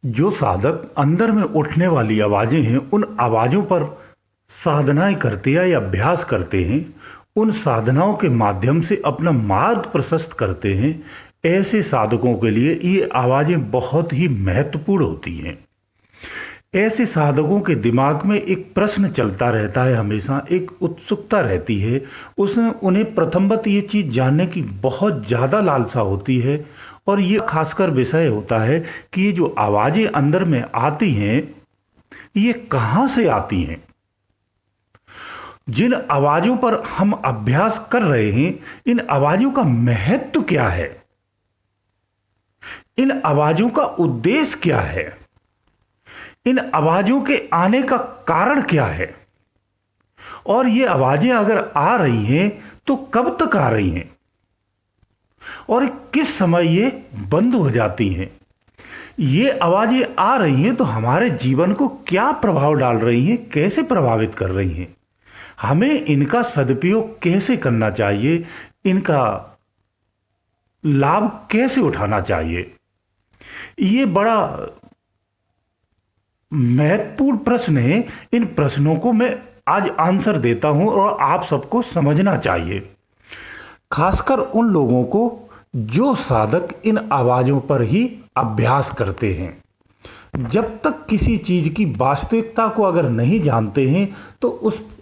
जो साधक अंदर में उठने वाली आवाजें हैं, उन आवाजों पर साधनाएं करते हैं या अभ्यास करते हैं, उन साधनाओं के माध्यम से अपना मार्ग प्रशस्त करते हैं। ऐसे साधकों के लिए ये आवाजें बहुत ही महत्वपूर्ण होती हैं। ऐसे साधकों के दिमाग में एक प्रश्न चलता रहता है, हमेशा एक उत्सुकता रहती है। उसमें उन्हें प्रथमतः ये चीज़ जानने की बहुत ज़्यादा लालसा होती है, और ये खासकर विषय होता है कि ये जो आवाज़ें अंदर में आती हैं, ये कहाँ से आती हैं। जिन आवाज़ों पर हम अभ्यास कर रहे हैं, इन आवाज़ों का महत्व क्या है, इन आवाज़ों का उद्देश्य क्या है, इन आवाज़ों के आने का कारण क्या है, और ये आवाज़ें अगर आ रही हैं तो कब तक आ रही हैं, और किस समय ये बंद हो जाती हैं। ये आवाज़ें आ रही हैं तो हमारे जीवन को क्या प्रभाव डाल रही हैं, कैसे प्रभावित कर रही हैं, हमें इनका सदुपयोग कैसे करना चाहिए, इनका लाभ कैसे उठाना चाहिए। ये बड़ा महत्वपूर्ण प्रश्न है। इन प्रश्नों को मैं आज आंसर देता हूं और आप सबको समझना चाहिए, खासकर उन लोगों को जो साधक इन आवाजों पर ही अभ्यास करते हैं। जब तक किसी चीज की वास्तविकता को अगर नहीं जानते हैं तो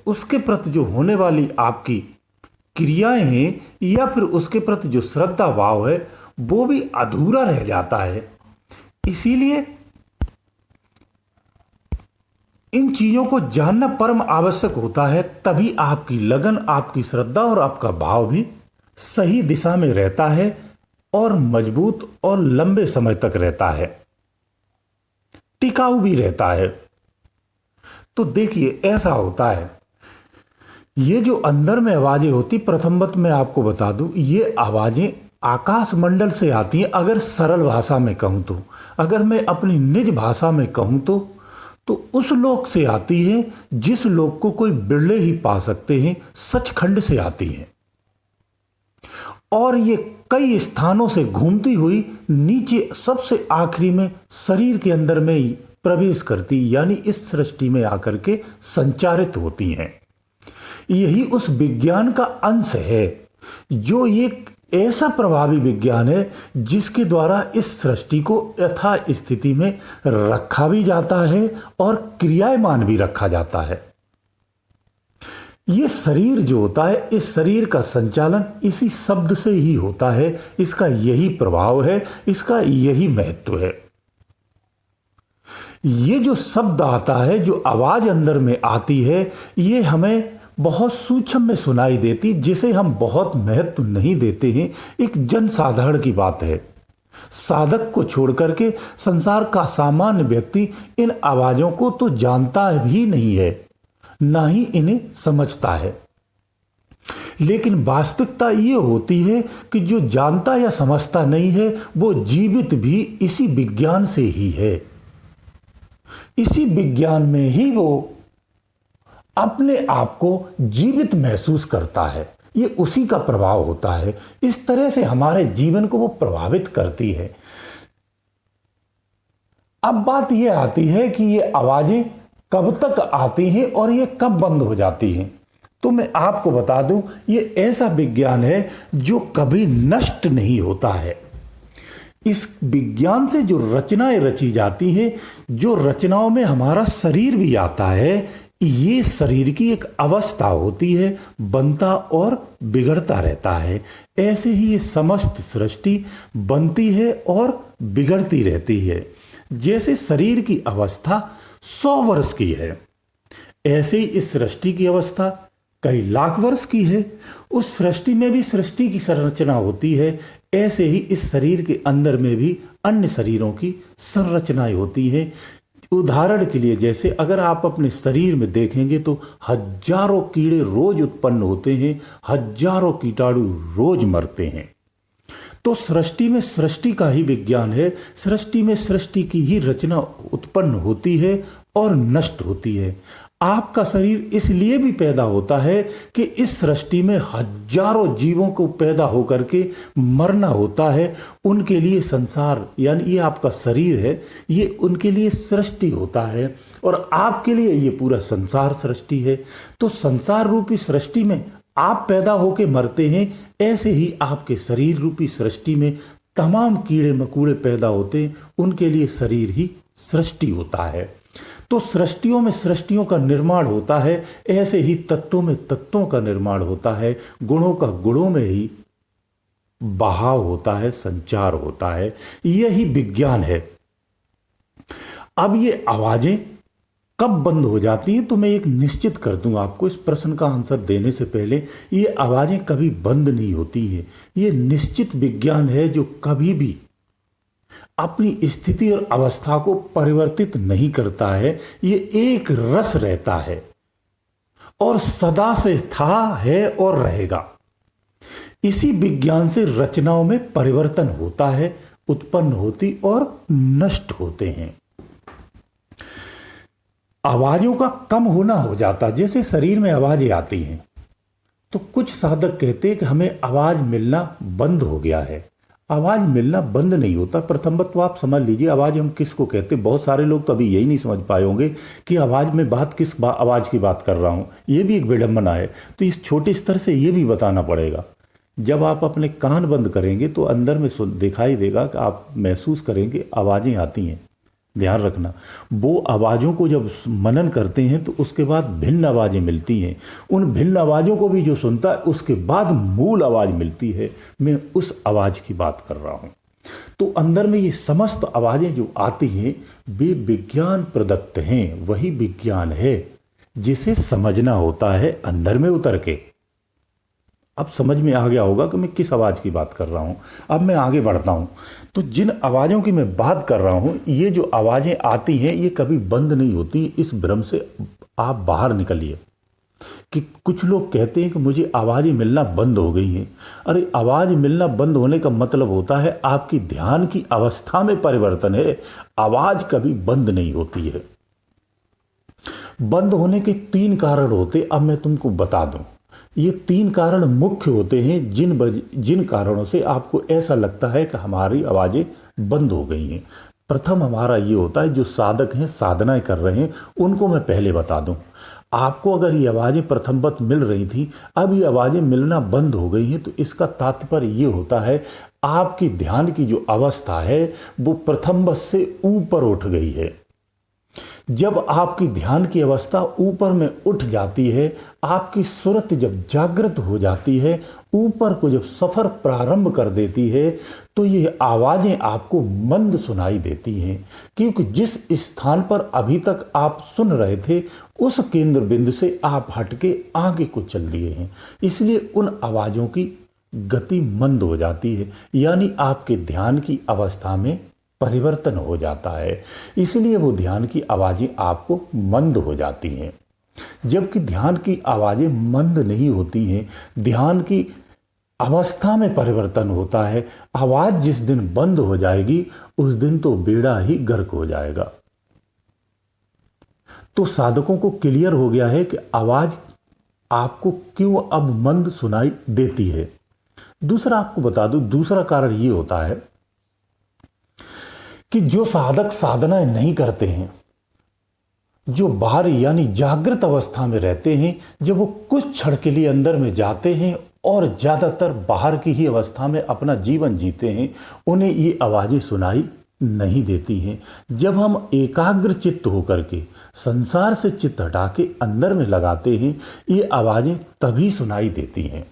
उसके प्रति जो होने वाली आपकी क्रियाएं हैं या फिर उसके प्रति जो श्रद्धा भाव है वो भी अधूरा रह जाता है। इसीलिए इन चीजों को जानना परम आवश्यक होता है, तभी आपकी लगन, आपकी श्रद्धा और आपका भाव भी सही दिशा में रहता है और मजबूत और लंबे समय तक रहता है, टिकाऊ भी रहता है। तो देखिए, ऐसा होता है, ये जो अंदर में आवाजें होती, प्रथमत मैं आपको बता दूं, ये आवाजें आकाश मंडल से आती हैं। अगर सरल भाषा में कहूं तो, अगर मैं अपनी निज भाषा में कहूं तो उस लोक से आती है जिस लोक को कोई बिरले ही पा सकते हैं, सचखंड से आती है। और ये कई स्थानों से घूमती हुई नीचे सबसे आखिरी में शरीर के अंदर में ही प्रवेश करती, यानी इस सृष्टि में आकर के संचारित होती हैं। यही उस विज्ञान का अंश है, जो एक ऐसा प्रभावी विज्ञान है जिसके द्वारा इस सृष्टि को यथा स्थिति में रखा भी जाता है और क्रियामान भी रखा जाता है। ये शरीर जो होता है, इस शरीर का संचालन इसी शब्द से ही होता है। इसका यही प्रभाव है, इसका यही महत्व है। ये जो शब्द आता है, जो आवाज अंदर में आती है, ये हमें बहुत सूक्ष्म में सुनाई देती, जिसे हम बहुत महत्व नहीं देते हैं। एक जनसाधारण की बात है। साधक को छोड़ करके संसार का सामान्य व्यक्ति इन आवाजों को तो जानता भी नहीं है, ना ही इन्हें समझता है। लेकिन वास्तविकता ये होती है कि जो जानता या समझता नहीं है, वो जीवित भी इसी विज्ञान से ही है। इसी विज्ञान में ही वो अपने आप को जीवित महसूस करता है। ये उसी का प्रभाव होता है। इस तरह से हमारे जीवन को वो प्रभावित करती है। अब बात यह आती है कि ये आवाजें कब तक आती हैं और ये कब बंद हो जाती हैं। तो मैं आपको बता दूं, ये ऐसा विज्ञान है जो कभी नष्ट नहीं होता है। इस विज्ञान से जो रचनाएं रची जाती हैं, जो रचनाओं में हमारा शरीर भी आता है, ये शरीर की एक अवस्था होती है, बनता और बिगड़ता रहता है। ऐसे ही ये समस्त सृष्टि बनती है और बिगड़ती रहती है। जैसे शरीर की अवस्था 100 वर्ष की है, ऐसे ही इस सृष्टि की अवस्था कई लाख वर्ष की है। उस सृष्टि में भी सृष्टि की संरचना होती है। ऐसे ही इस शरीर के अंदर में भी अन्य शरीरों की संरचनाएं होती हैं। उदाहरण के लिए, जैसे अगर आप अपने शरीर में देखेंगे तो हजारों कीड़े रोज उत्पन्न होते हैं, हजारों कीटाणु रोज मरते हैं। तो सृष्टि में सृष्टि का ही विज्ञान है। सृष्टि में सृष्टि की ही रचना उत्पन्न होती है और नष्ट होती है। आपका शरीर इसलिए भी पैदा होता है कि इस सृष्टि में हजारों जीवों को पैदा होकर के मरना होता है। उनके लिए संसार यानी ये आपका शरीर है, ये उनके लिए सृष्टि होता है और आपके लिए ये पूरा संसार सृष्टि है। तो संसार रूपी सृष्टि में आप पैदा होके मरते हैं, ऐसे ही आपके शरीर रूपी सृष्टि में तमाम कीड़े मकोड़े पैदा होते हैं, उनके लिए शरीर ही सृष्टि होता है। तो सृष्टियों में सृष्टियों का निर्माण होता है, ऐसे ही तत्वों में तत्वों का निर्माण होता है, गुणों का गुणों में ही बहाव होता है, संचार होता है। यही विज्ञान है। अब ये आवाजें कब बंद हो जाती हैं, तो मैं एक निश्चित कर दूं आपको इस प्रश्न का आंसर देने से पहले। ये आवाजें कभी बंद नहीं होती हैं। ये निश्चित विज्ञान है जो कभी भी अपनी स्थिति और अवस्था को परिवर्तित नहीं करता है। ये एक रस रहता है और सदा से था, है और रहेगा। इसी विज्ञान से रचनाओं में परिवर्तन होता है, उत्पन्न होती और नष्ट होते हैं। आवाजों का कम होना हो जाता, जैसे शरीर में आवाजें आती हैं तो कुछ साधक कहते हैं कि हमें आवाज मिलना बंद हो गया है। आवाज मिलना बंद नहीं होता। प्रथम बात तो आप समझ लीजिए आवाज हम किसको कहते हैं। बहुत सारे लोग तो अभी यही नहीं समझ पाए होंगे कि आवाज में बात किस आवाज की बात कर रहा हूं। ये भी एक विडंबना है। तो इस छोटे स्तर से ये भी बताना पड़ेगा। जब आप अपने कान बंद करेंगे तो अंदर में दिखाई देगा कि आप महसूस करेंगे आवाजें आती हैं। ध्यान रखना, वो आवाज़ों को जब मनन करते हैं तो उसके बाद भिन्न आवाज़ें मिलती हैं। उन भिन्न आवाज़ों को भी जो सुनता है उसके बाद मूल आवाज़ मिलती है। मैं उस आवाज़ की बात कर रहा हूँ। तो अंदर में ये समस्त आवाज़ें जो आती हैं वे विज्ञान प्रदत्त हैं। वही विज्ञान है जिसे समझना होता है अंदर में उतर के। अब समझ में आ गया होगा कि मैं किस आवाज़ की बात कर रहा हूँ। अब मैं आगे बढ़ता हूँ। तो जिन आवाज़ों की मैं बात कर रहा हूँ, ये जो आवाज़ें आती हैं ये कभी बंद नहीं होती। इस भ्रम से आप बाहर निकलिए कि कुछ लोग कहते हैं कि मुझे आवाज़ें मिलना बंद हो गई हैं। अरे आवाज़ मिलना बंद होने का मतलब होता है आपकी ध्यान की अवस्था में परिवर्तन है। आवाज़ कभी बंद नहीं होती है। बंद होने के 3 कारण होते, अब मैं तुमको बता दूं। ये 3 कारण मुख्य होते हैं जिन कारणों से आपको ऐसा लगता है कि हमारी आवाज़ें बंद हो गई हैं। प्रथम हमारा ये होता है, जो साधक हैं साधनाएं कर रहे हैं उनको मैं पहले बता दूं। आपको अगर ये आवाज़ें प्रथमवत मिल रही थी, अब ये आवाज़ें मिलना बंद हो गई हैं, तो इसका तात्पर्य ये होता है आपकी ध्यान की जो अवस्था है वो प्रथमवत से ऊपर उठ गई है। जब आपकी ध्यान की अवस्था ऊपर में उठ जाती है, आपकी सुरत जब जागृत हो जाती है, ऊपर को जब सफर प्रारंभ कर देती है, तो ये आवाजें आपको मंद सुनाई देती हैं। क्योंकि जिस स्थान पर अभी तक आप सुन रहे थे उस केंद्र बिंदु से आप हटके आगे को चल दिए हैं। इसलिए उन आवाजों की गति मंद हो जाती है, यानी आपके ध्यान की अवस्था में परिवर्तन हो जाता है। इसलिए वो ध्यान की आवाजें आपको मंद हो जाती हैं। जबकि ध्यान की आवाजें मंद नहीं होती हैं, ध्यान की अवस्था में परिवर्तन होता है। आवाज जिस दिन बंद हो जाएगी उस दिन तो बेड़ा ही गर्क हो जाएगा। तो साधकों को क्लियर हो गया है कि आवाज आपको क्यों अब मंद सुनाई देती है। दूसरा आपको बता दूं, दूसरा कारण ये होता है कि जो साधक साधनाएं नहीं करते हैं, जो बाहरी यानी जागृत अवस्था में रहते हैं, जब वो कुछ क्षण के लिए अंदर में जाते हैं और ज्यादातर बाहर की ही अवस्था में अपना जीवन जीते हैं, उन्हें ये आवाजें सुनाई नहीं देती हैं। जब हम एकाग्र चित्त होकर के संसार से चित्त हटा के अंदर में लगाते हैं, ये आवाजें तभी सुनाई देती हैं।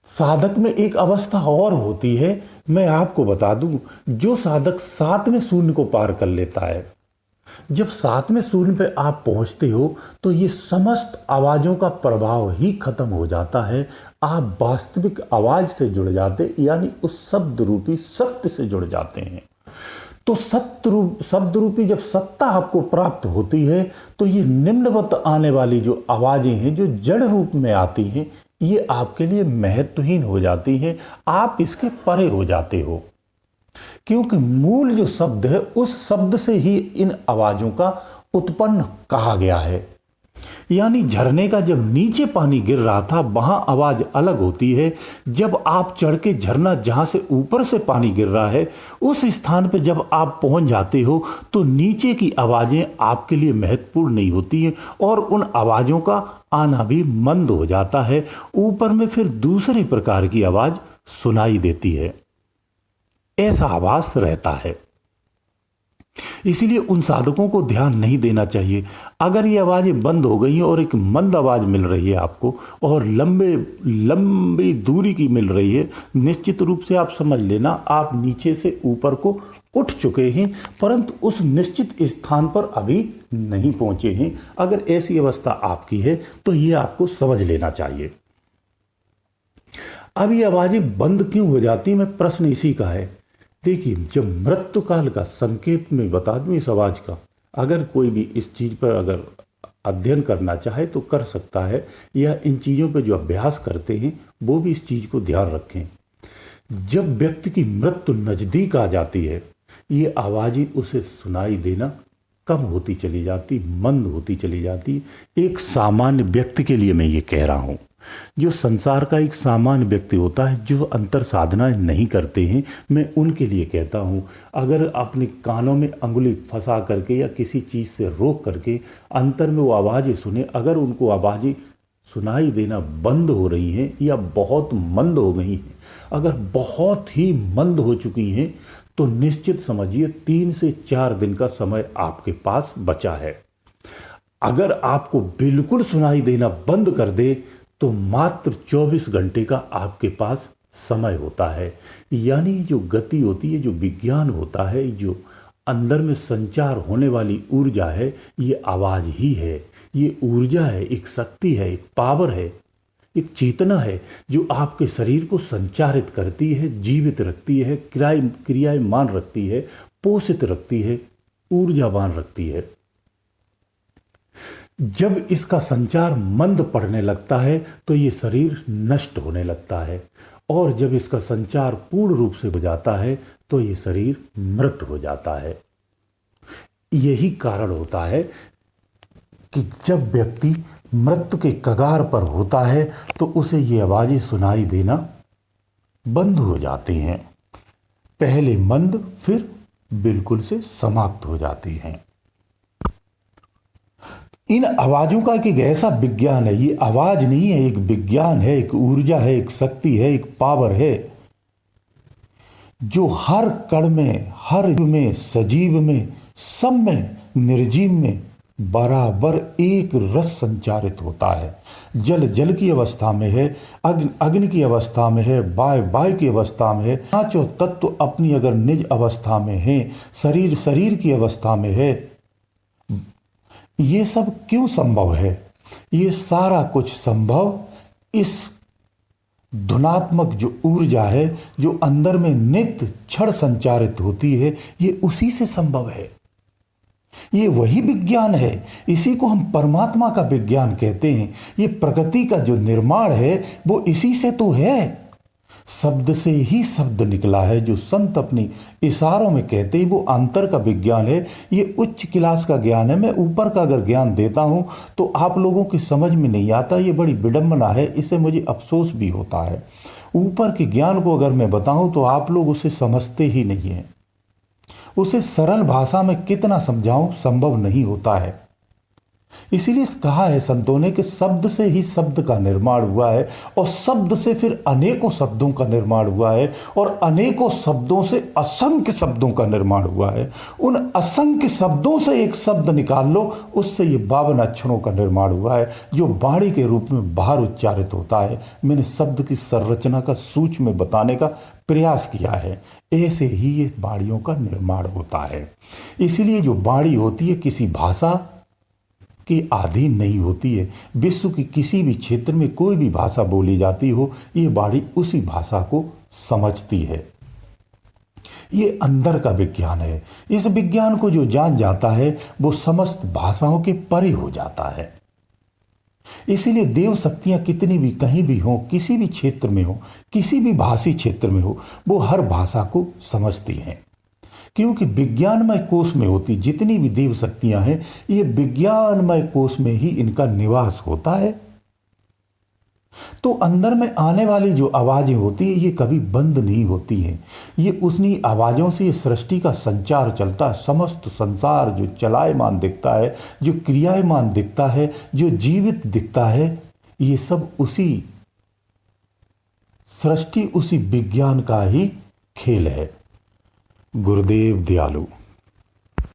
साधक में एक अवस्था और होती है, मैं आपको बता दूं। जो साधक 7वें शून्य को पार कर लेता है, जब 7वें शून्य पे आप पहुंचते हो तो ये समस्त आवाजों का प्रभाव ही खत्म हो जाता है। आप वास्तविक आवाज से जुड़ जाते, यानी उस शब्द रूपी सत्य से जुड़ जाते हैं। तो शब्द रूपी जब सत्ता आपको प्राप्त होती है तो ये निम्नवत आने वाली जो आवाजें हैं, जो जड़ रूप में आती हैं, ये आपके लिए महत्वहीन हो जाती हैं। आप इसके परे हो जाते हो, क्योंकि मूल जो शब्द है उस शब्द से ही इन आवाजों का उत्पन्न कहा गया है। यानी झरने का जब नीचे पानी गिर रहा था वहां आवाज अलग होती है। जब आप चढ़ के झरना जहां से ऊपर से पानी गिर रहा है उस स्थान पर जब आप पहुंच जाते हो तो नीचे की आवाजें आपके लिए महत्वपूर्ण नहीं होती हैं और उन आवाजों का आना भी मंद हो जाता है। ऊपर में फिर दूसरे प्रकार की आवाज सुनाई देती है, ऐसा आभास रहता है। इसीलिए उन साधकों को ध्यान नहीं देना चाहिए। अगर ये आवाजें बंद हो गई हैं और एक मंद आवाज मिल रही है आपको और लंबी दूरी की मिल रही है, निश्चित रूप से आप समझ लेना आप नीचे से ऊपर को उठ चुके हैं, परंतु उस निश्चित स्थान पर अभी नहीं पहुंचे हैं। अगर ऐसी अवस्था आपकी है तो ये आपको समझ लेना चाहिए। अब ये आवाजें बंद क्यों हो जाती हैं, मैं प्रश्न इसी का है। देखिए, जब मृत्यु काल का संकेत में बता दूं इस आवाज का, अगर कोई भी इस चीज पर अगर अध्ययन करना चाहे तो कर सकता है, या इन चीजों पर जो अभ्यास करते हैं वो भी इस चीज को ध्यान रखें। जब व्यक्ति की मृत्यु नजदीक आ जाती है ये आवाजें उसे सुनाई देना कम होती चली जाती, मंद होती चली जाती। एक सामान्य व्यक्ति के लिए मैं ये कह रहा हूं, जो संसार का एक सामान्य व्यक्ति होता है, जो अंतर साधना नहीं करते हैं, मैं उनके लिए कहता हूं, अगर अपने कानों में अंगुली फंसा करके या किसी चीज़ से रोक करके अंतर में वो आवाज़ें सुने, अगर उनको आवाज़ें सुनाई देना बंद हो रही हैं या बहुत मंद हो गई हैं, अगर बहुत ही मंद हो चुकी हैं, तो निश्चित समझिए 3 से 4 दिन का समय आपके पास बचा है। अगर आपको बिल्कुल सुनाई देना बंद कर दे तो मात्र 24 घंटे का आपके पास समय होता है। यानी जो गति होती है, जो विज्ञान होता है, जो अंदर में संचार होने वाली ऊर्जा है, ये आवाज ही है। ये ऊर्जा है, एक शक्ति है, एक पावर है, एक चेतना है जो आपके शरीर को संचारित करती है, जीवित रखती है, क्रियामान रखती है, पोषित रखती है, ऊर्जावान रखती है। जब इसका संचार मंद पड़ने लगता है तो ये शरीर नष्ट होने लगता है, और जब इसका संचार पूर्ण रूप से हो जाता है तो ये शरीर मृत हो जाता है। यही कारण होता है कि जब व्यक्ति मृत्यु के कगार पर होता है तो उसे ये आवाजें सुनाई देना बंद हो जाती हैं। पहले मंद, फिर बिल्कुल से समाप्त हो जाती हैं। इन आवाजों का एक ऐसा विज्ञान है, ये आवाज नहीं है, एक विज्ञान है, एक ऊर्जा है, एक शक्ति है, एक पावर है, जो हर कण में, हर में, सजीव में, सब में, निर्जीव में बराबर एक रस संचारित होता है। जल जल की अवस्था में है, अग्नि अग्नि की अवस्था में है, वायु की अवस्था में है, पांचों तत्व अपनी अगर निज अवस्था में है, शरीर शरीर की अवस्था में है। ये सब क्यों संभव है? ये सारा कुछ संभव इस धुनात्मक जो ऊर्जा है, जो अंदर में नित्य क्षण संचारित होती है, ये उसी से संभव है। ये वही विज्ञान है, इसी को हम परमात्मा का विज्ञान कहते हैं। ये प्रकृति का जो निर्माण है वो इसी से तो है। शब्द से ही शब्द निकला है, जो संत अपनी इशारों में कहते हैं, वो अंतर का विज्ञान है। ये उच्च क्लास का ज्ञान है। मैं ऊपर का अगर ज्ञान देता हूं तो आप लोगों की समझ में नहीं आता, ये बड़ी विडंबना है, इससे मुझे अफसोस भी होता है। ऊपर के ज्ञान को अगर मैं बताऊं तो आप लोग उसे समझते ही नहीं है। उसे सरल भाषा में कितना समझाऊं, संभव नहीं होता है। इसीलिए कहा है संतों ने कि शब्द से ही शब्द का निर्माण हुआ है, और शब्द से फिर अनेकों शब्दों का निर्माण हुआ है, और अनेकों शब्दों से असंख्य शब्दों का निर्माण हुआ है। उन असंख्य शब्दों से एक शब्द निकाल लो, उससे ये 52 अक्षरों का निर्माण हुआ है, जो वाणी के रूप में बाहर उच्चारित होता है। मैंने शब्द की संरचना का सूक्ष्म में बताने का प्रयास किया है। ऐसे ही ये वाणियों का निर्माण होता है। इसीलिए जो वाणी होती है किसी भाषा की अधीन नहीं होती है। विश्व की किसी भी क्षेत्र में कोई भी भाषा बोली जाती हो, ये वाणी उसी भाषा को समझती है। ये अंदर का विज्ञान है। इस विज्ञान को जो जान जाता है वो समस्त भाषाओं के परे हो जाता है। इसीलिए देव शक्तियां कितनी भी कहीं भी हो, किसी भी क्षेत्र में हो, किसी भी भाषी क्षेत्र में हो, वो हर भाषा को समझती हैं। क्योंकि विज्ञानमय कोश में होती जितनी भी देव शक्तियां हैं, ये विज्ञानमय कोश में ही इनका निवास होता है। तो अंदर में आने वाली जो आवाजें होती है ये कभी बंद नहीं होती हैं। ये उन्हीं आवाजों से सृष्टि का संचार चलता है। समस्त संसार जो चलायमान दिखता है, जो क्रियायमान दिखता है, जो जीवित दिखता है, ये सब उसी सृष्टि, उसी विज्ञान का ही खेल है। गुरुदेव दयालु।